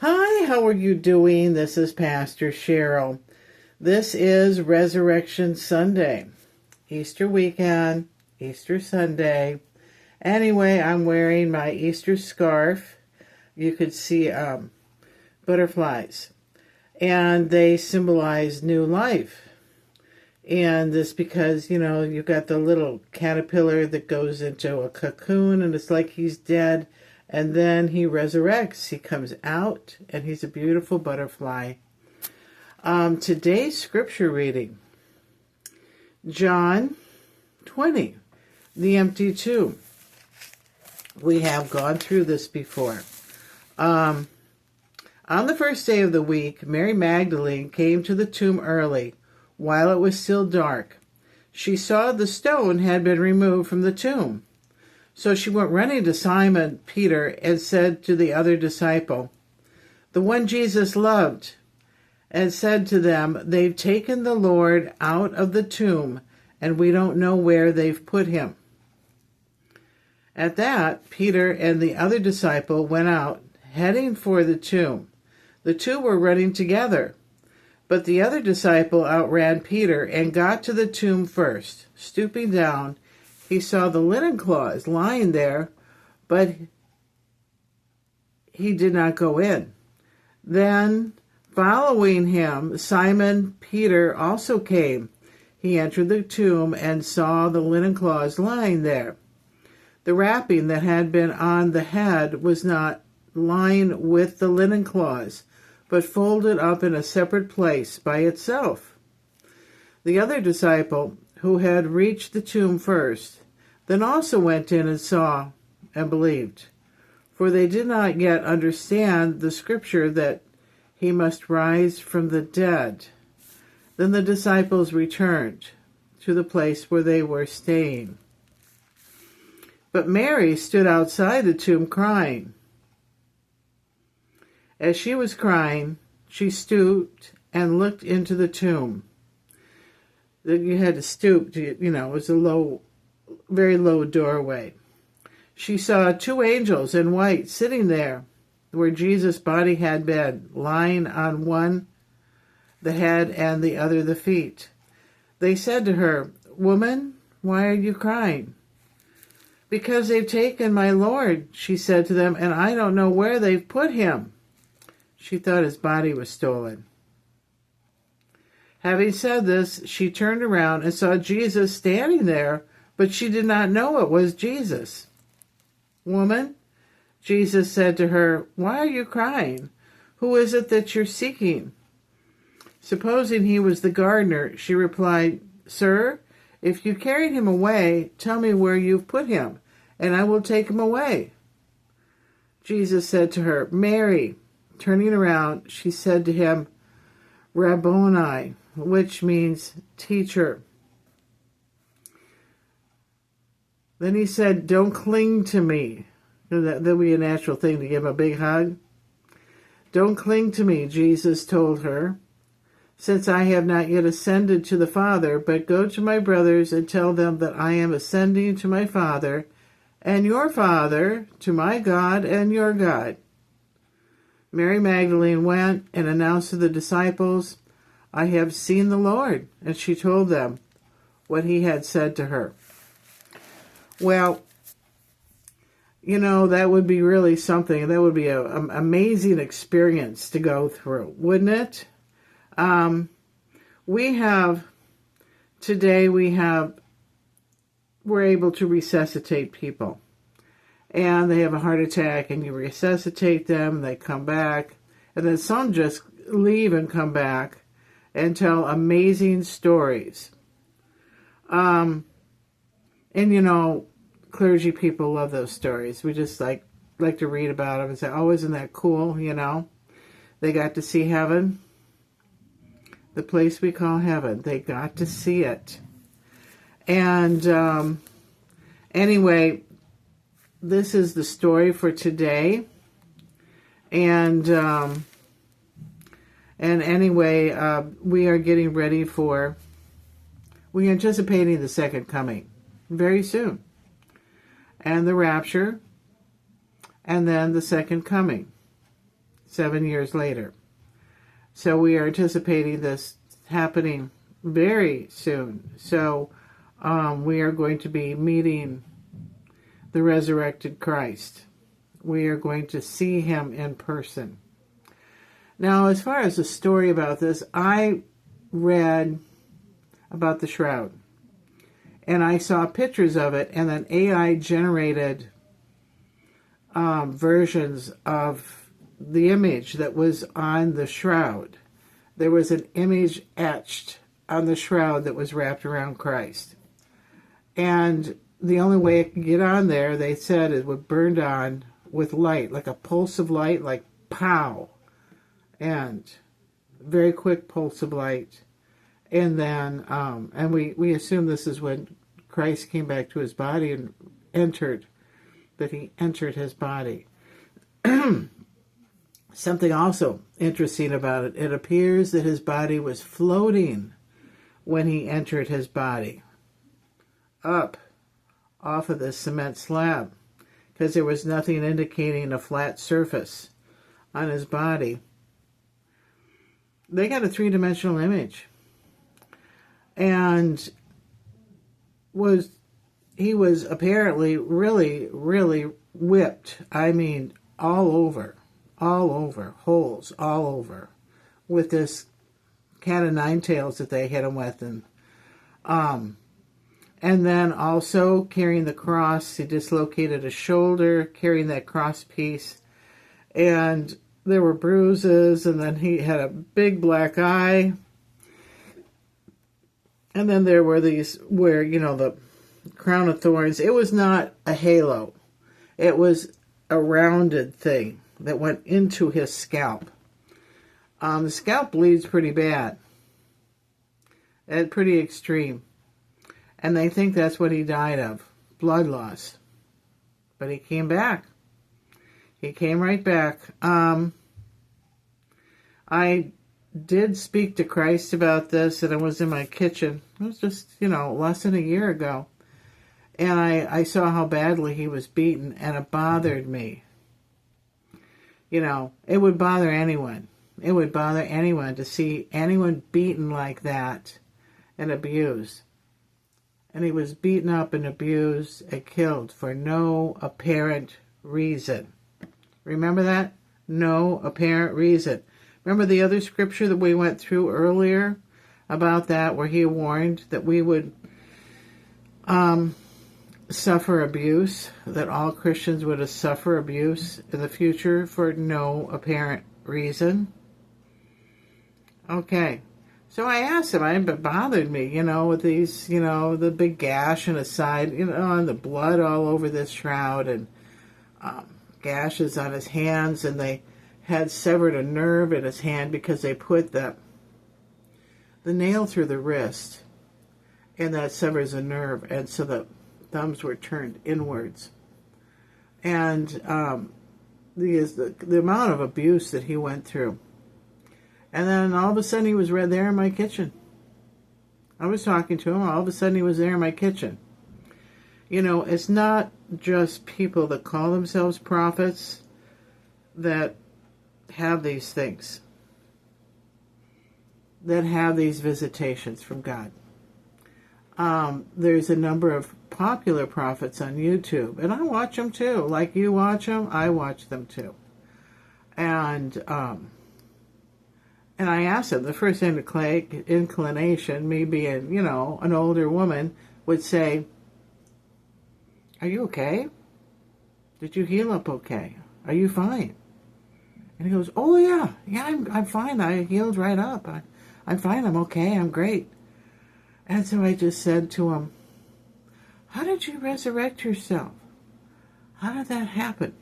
Hi, how are you doing? This is Pastor Cheryl. This is Resurrection Sunday, Easter weekend, Easter Sunday. Anyway, I'm wearing my Easter scarf. You could see butterflies, and they symbolize new life. And this because, you've got the little caterpillar that goes into a cocoon, and it's like he's dead. And then he resurrects. He comes out, and he's a beautiful butterfly. Today's scripture reading, John 20, the empty tomb. We have gone through this before. On the first day of the week, Mary Magdalene came to the tomb early, while it was still dark. She saw the stone had been removed from the tomb. So she went running to Simon Peter and said to the other disciple, the one Jesus loved, and said to them, "They've taken the Lord out of the tomb, and we don't know where they've put him." At that, Peter and the other disciple went out, heading for the tomb. The two were running together, but the other disciple outran Peter and got to the tomb first. Stooping down, he saw the linen cloths lying there, but he did not go in. Then, following him, Simon Peter also came. He entered the tomb and saw the linen cloths lying there. The wrapping that had been on the head was not lying with the linen cloths, but folded up in a separate place by itself. The other disciple, who had reached the tomb first, then also went in and saw and believed, for they did not yet understand the scripture that he must rise from the dead. Then the disciples returned to the place where they were staying. But Mary stood outside the tomb crying. As she was crying, she stooped and looked into the tomb. You had to stoop, it was a very low doorway. She saw two angels in white sitting there where Jesus' body had been, lying on one the head and the other the feet. They said to her, "Woman, why are you crying?" "Because they've taken my Lord," she said to them, "and I don't know where they've put him." She thought his body was stolen. Having said this, she turned around and saw Jesus standing there, but she did not know it was Jesus. "Woman," Jesus said to her, "why are you crying? Who is it that you're seeking?" Supposing he was the gardener, she replied, "Sir, if you carried him away, tell me where you've put him, and I will take him away." Jesus said to her, "Mary." Turning around, she said to him, "Rabboni," which means teacher. Then he said, "Don't cling to me." That would be a natural thing to give him a big hug. "Don't cling to me," Jesus told her, "since I have not yet ascended to the Father, but go to my brothers and tell them that I am ascending to my Father and your Father, to my God and your God." Mary Magdalene went and announced to the disciples, "I have seen the Lord," and she told them what he had said to her. Well, that would be really something. That would be an amazing experience to go through, wouldn't it? Today we're able to resuscitate people. And they have a heart attack, and you resuscitate them, they come back, and then some just leave and come back and tell amazing stories. And clergy people love those stories. We just like to read about them and say, "Oh, isn't that cool?" They got to see heaven, the place we call heaven. They got to see it. And anyway, this is the story for today. And anyway, we are getting ready we're anticipating the second coming very soon. And the rapture, and then the second coming. 7 years later. So we are anticipating this happening very soon. So we are going to be meeting the resurrected Christ. We are going to see him in person. Now, as far as the story about this, I read about the shroud. And I saw pictures of it, and then AI generated versions of the image that was on the shroud. There was an image etched on the shroud that was wrapped around Christ. And the only way it could get on there, they said, it would burn on with light, like a pulse of light, like pow. And very quick pulse of light. And then, and we assume this is when Christ came back to his body and that he entered his body. Something also interesting about it, it appears that his body was floating when he entered his body, up off of the cement slab, because there was nothing indicating a flat surface on his body. They got a three-dimensional image. And he was apparently really, really whipped. I mean, all over, holes all over, with this cat of nine tails that they hit him with. And then also carrying the cross, he dislocated a shoulder, carrying that cross piece. And there were bruises, and then he had a big black eye. And then there were these where, the crown of thorns. It was not a halo. It was a rounded thing that went into his scalp. The scalp bleeds pretty bad. And pretty extreme. And they think that's what he died of. Blood loss. But he came back. He came right back. I did speak to Christ about this, and I was in my kitchen. It was just, less than a year ago. And I saw how badly he was beaten, and it bothered me. It would bother anyone. It would bother anyone to see anyone beaten like that and abused. And he was beaten up and abused and killed for no apparent reason. Remember that? No apparent reason. Remember the other scripture that we went through earlier about that, where he warned that we would suffer abuse, that all Christians would suffer abuse in the future for no apparent reason? Okay. So I asked him, it bothered me, with these, the big gash in his side, and the blood all over this shroud, and gashes on his hands, and they had severed a nerve in his hand because they put the nail through the wrist, and that severs a nerve, and so the thumbs were turned inwards. And the amount of abuse that he went through. And then all of a sudden he was right there in my kitchen. I was talking to him, all of a sudden he was there in my kitchen. It's not just people that call themselves prophets that have these things, that have these visitations from God. There's a number of popular prophets on YouTube, and I watch them too. Like you watch them, I watch them too. And I asked him, the first inclination, me being, an older woman, would say, "Are you okay? Did you heal up okay? Are you fine?" And he goes, "Oh yeah, I'm fine. I healed right up. I'm fine. I'm okay. I'm great." And so I just said to him, "How did you resurrect yourself? How did that happen?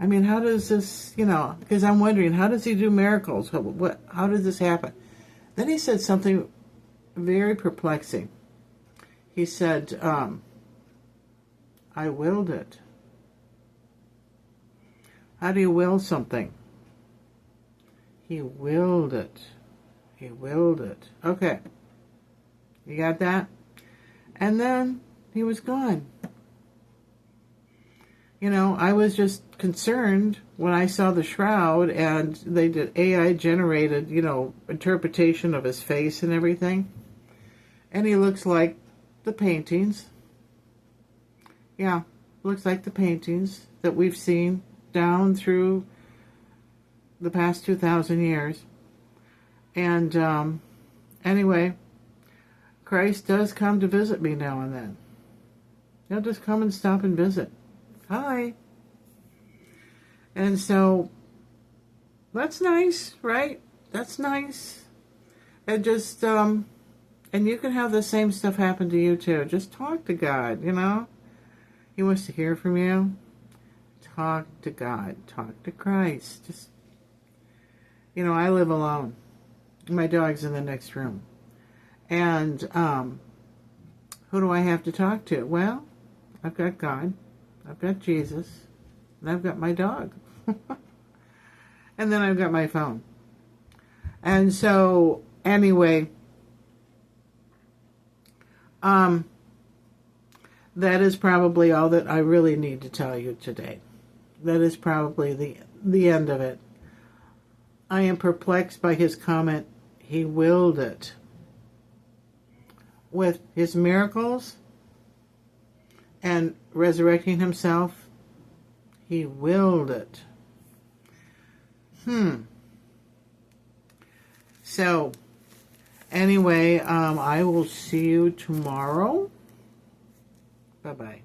I mean, how does this, because I'm wondering, how does he do miracles? How does this happen?" Then he said something very perplexing. He said, "I willed it." How do you will something? He willed it. He willed it. Okay. You got that? And then he was gone. I was just concerned when I saw the shroud and they did AI generated, interpretation of his face and everything. And he looks like the paintings. Yeah, looks like the paintings that we've seen down through the past 2,000 years. And anyway, Christ does come to visit me now and then. He'll just come and stop and visit. Hi. And so, that's nice, right? That's nice. And just, and you can have the same stuff happen to you too. Just talk to God, He wants to hear from you. Talk to God. Talk to Christ. Just, I live alone. My dog's in the next room. And, who do I have to talk to? Well, I've got God. I've got Jesus. And I've got my dog. And then I've got my phone. And so, anyway, that is probably all that I really need to tell you today. That is probably the end of it. I am perplexed by his comment. He willed it. With his miracles and resurrecting himself, he willed it. So, anyway, I will see you tomorrow. Bye-bye.